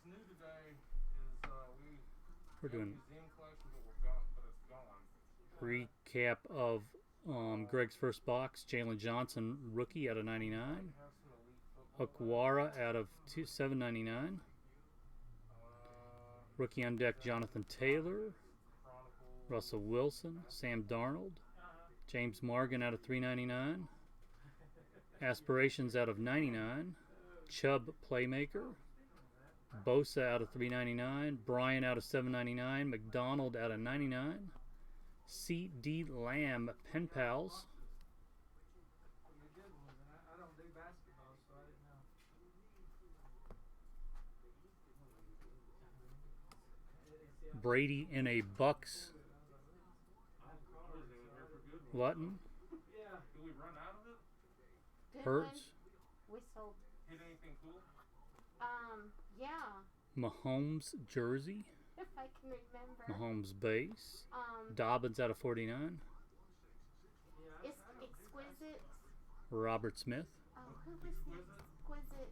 new today is We're doing museum collection, but it's gone. recap of Greg's first box. Jalen Johnson, rookie out of 99. Have some elite football. Akwara out of 799. Rookie on deck, Jonathan Taylor. Chronicles. Russell Wilson, Sam Darnold. James Morgan out of 399. Aspirations out of 99. Chubb Playmaker. Bosa out of 399. Bryan out of 799. McDonald out of 99. CeeDee Lamb Pen Pals. I don't do basketball, so I didn't know. Brady in a Bucks. Lutton. Yeah. Did we run out of it? Hurts. Whistled. Hit anything cool? Yeah. Mahomes jersey. If I can remember. Mahomes base. Dobbins out of 49. It's exquisite. Robert Smith. Oh, who was the exquisite